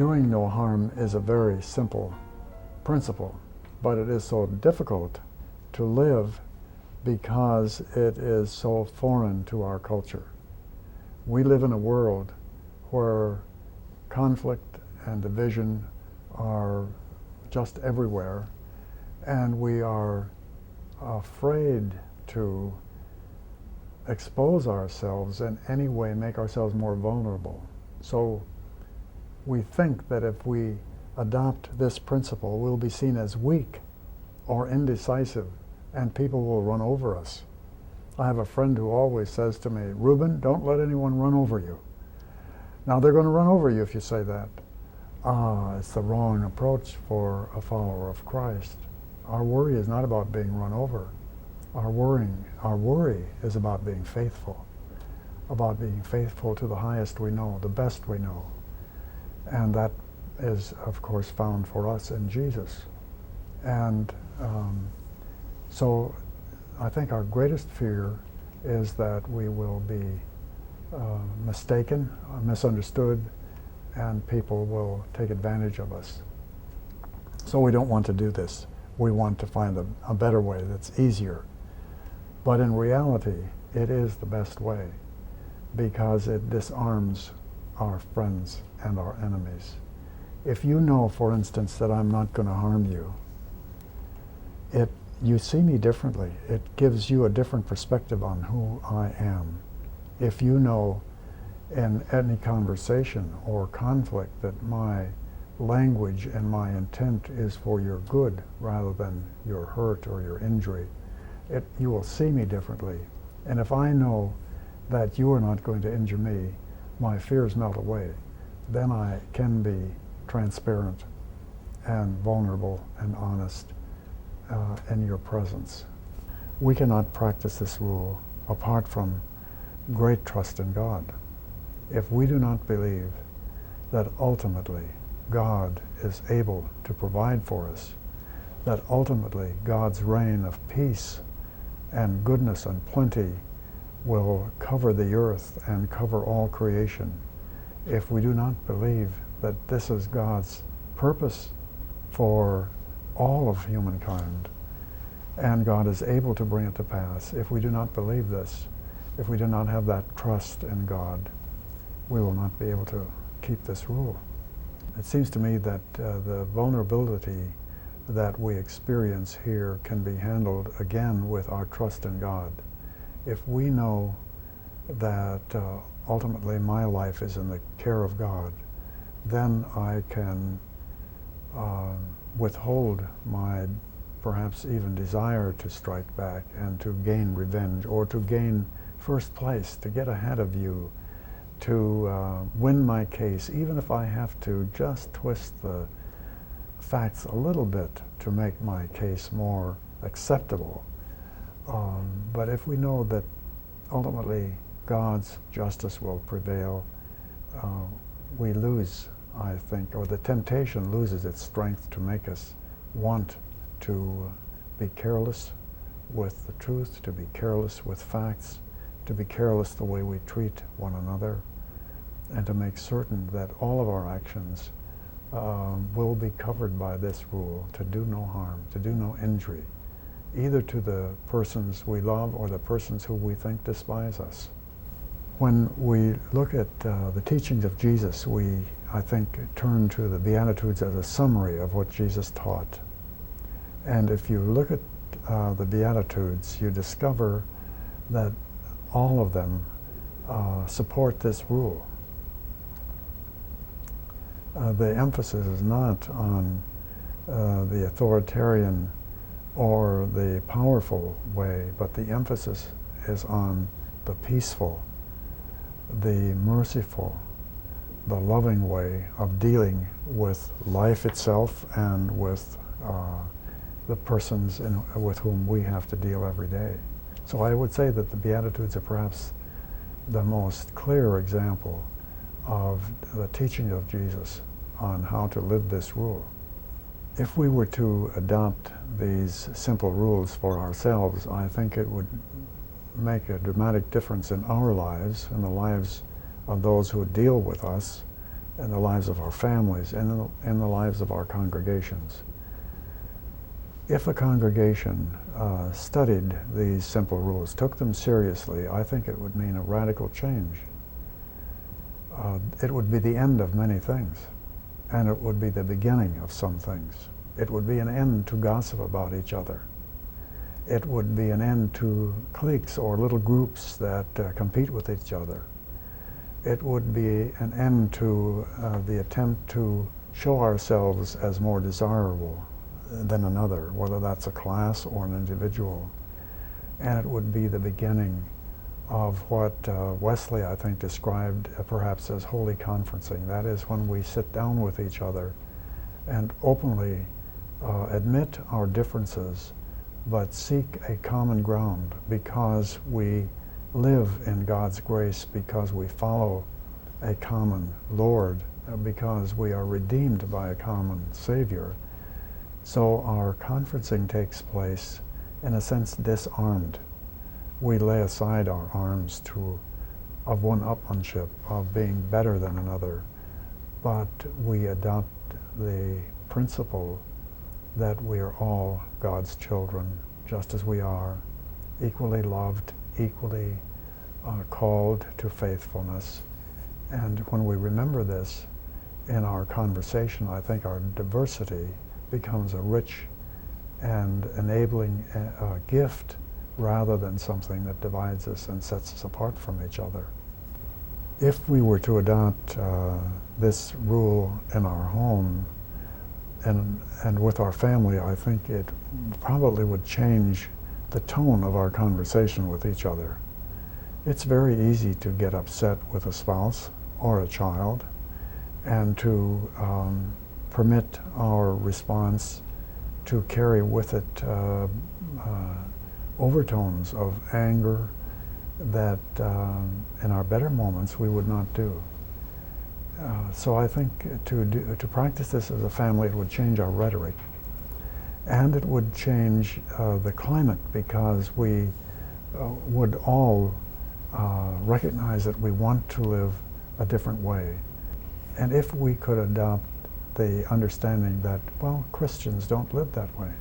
Doing no harm is a very simple principle, but it is so difficult to live because it is so foreign to our culture. We live in a world where conflict and division are just everywhere, and we are afraid to expose ourselves in any way, make ourselves more vulnerable. So we think that if we adopt this principle, we'll be seen as weak or indecisive, and people will run over us. I have a friend who always says to me, "Rueben, don't let anyone run over you." Now, they're going to run over you if you say that. It's the wrong approach for a follower of Christ. Our worry is not about being run over. Our worry is about being faithful to the highest we know, the best we know. And that is, of course, found for us in Jesus. And so I think our greatest fear is that we will be mistaken, misunderstood, and people will take advantage of us. So we don't want to do this. We want to find a better way that's easier. But in reality, it is the best way because it disarms our friends and our enemies. If you know, for instance, that I'm not going to harm you, you see me differently. It gives you a different perspective on who I am. If you know in any conversation or conflict that my language and my intent is for your good rather than your hurt or your injury, you will see me differently. And if I know that you are not going to injure me, my fears melt away. Then I can be transparent and vulnerable and honest in your presence. We cannot practice this rule apart from great trust in God. If we do not believe that ultimately God is able to provide for us, that ultimately God's reign of peace and goodness and plenty will cover the earth and cover all creation, if we do not believe that this is God's purpose for all of humankind, and God is able to bring it to pass, if we do not believe this, if we do not have that trust in God, we will not be able to keep this rule. It seems to me that the vulnerability that we experience here can be handled again with our trust in God. If we know that ultimately my life is in the care of God, then I can withhold my perhaps even desire to strike back and to gain revenge or to gain first place, to get ahead of you, to win my case, even if I have to just twist the facts a little bit to make my case more acceptable. But if we know that ultimately God's justice will prevail, we lose, I think, or the temptation loses its strength to make us want to be careless with the truth, to be careless with facts, to be careless the way we treat one another, and to make certain that all of our actions will be covered by this rule, to do no harm, to do no injury, either to the persons we love or the persons who we think despise us. When we look at the teachings of Jesus, we, I think, turn to the Beatitudes as a summary of what Jesus taught. And if you look at the Beatitudes, you discover that all of them support this rule. The emphasis is not on the authoritarian or the powerful way, but the emphasis is on the peaceful, the merciful, the loving way of dealing with life itself and with the persons with whom we have to deal every day. So I would say that the Beatitudes are perhaps the most clear example of the teaching of Jesus on how to live this rule. If we were to adopt these simple rules for ourselves, I think it would make a dramatic difference in our lives and the lives of those who deal with us in the lives of our families, and in the lives of our congregations. If a congregation studied these simple rules, took them seriously, I think it would mean a radical change. It would be the end of many things, and it would be the beginning of some things. It would be an end to gossip about each other. It would be an end to cliques or little groups that compete with each other. It would be an end to the attempt to show ourselves as more desirable than another, whether that's a class or an individual. And it would be the beginning of what Wesley, I think, described perhaps as holy conferencing. That is when we sit down with each other and openly admit our differences, but seek a common ground because we live in God's grace, because we follow a common Lord, because we are redeemed by a common Savior. So our conferencing takes place, in a sense, disarmed. We lay aside our arms of one-upmanship, of being better than another, but we adopt the principle that we are all God's children, just as we are, equally loved, equally called to faithfulness. And when we remember this in our conversation, I think our diversity becomes a rich and enabling gift rather than something that divides us and sets us apart from each other. If we were to adopt this rule in our home and with our family, I think it probably would change the tone of our conversation with each other. It's very easy to get upset with a spouse or a child and to permit our response to carry with it overtones of anger that in our better moments we would not do. So I think to practice this as a family, it would change our rhetoric, and it would change the climate, because we would all recognize that we want to live a different way. And if we could adopt the understanding that, well, Christians don't live that way.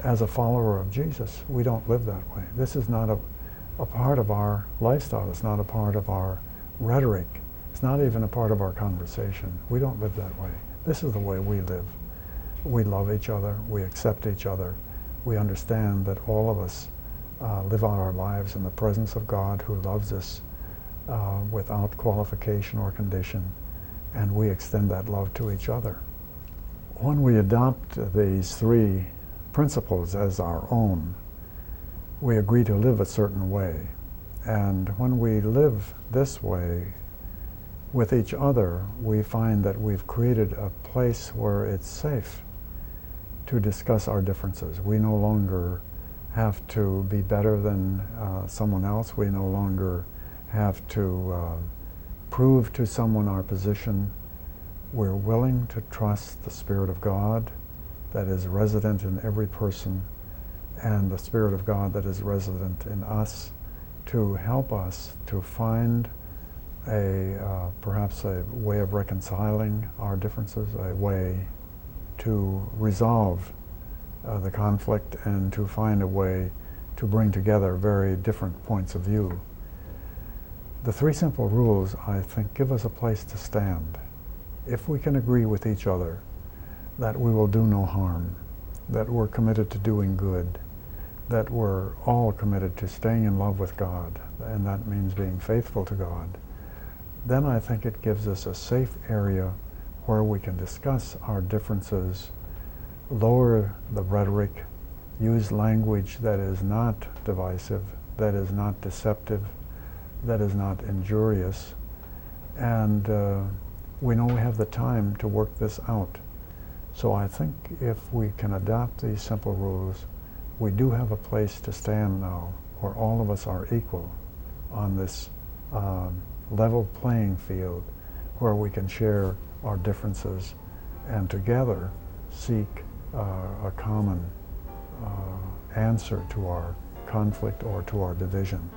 As a follower of Jesus, we don't live that way. This is not a part of our lifestyle. It's not a part of our rhetoric. It's not even a part of our conversation. We don't live that way. This is the way we live. We love each other. We accept each other. We understand that all of us live out our lives in the presence of God, who loves us without qualification or condition, and we extend that love to each other. When we adopt these three principles as our own, we agree to live a certain way. And when we live this way with each other, we find that we've created a place where it's safe to discuss our differences. We no longer have to be better than someone else. We no longer have to prove to someone our position. We're willing to trust the Spirit of God that is resident in every person, and the Spirit of God that is resident in us, to help us to find perhaps a way of reconciling our differences, a way to resolve the conflict, and to find a way to bring together very different points of view. The three simple rules, I think, give us a place to stand. If we can agree with each other that we will do no harm, that we're committed to doing good, that we're all committed to staying in love with God, and that means being faithful to God, then I think it gives us a safe area where we can discuss our differences, lower the rhetoric, use language that is not divisive, that is not deceptive, that is not injurious, and we know we have the time to work this out. So I think if we can adopt these simple rules, we do have a place to stand now where all of us are equal on this level playing field, where we can share our differences and together seek a common answer to our conflict or to our division.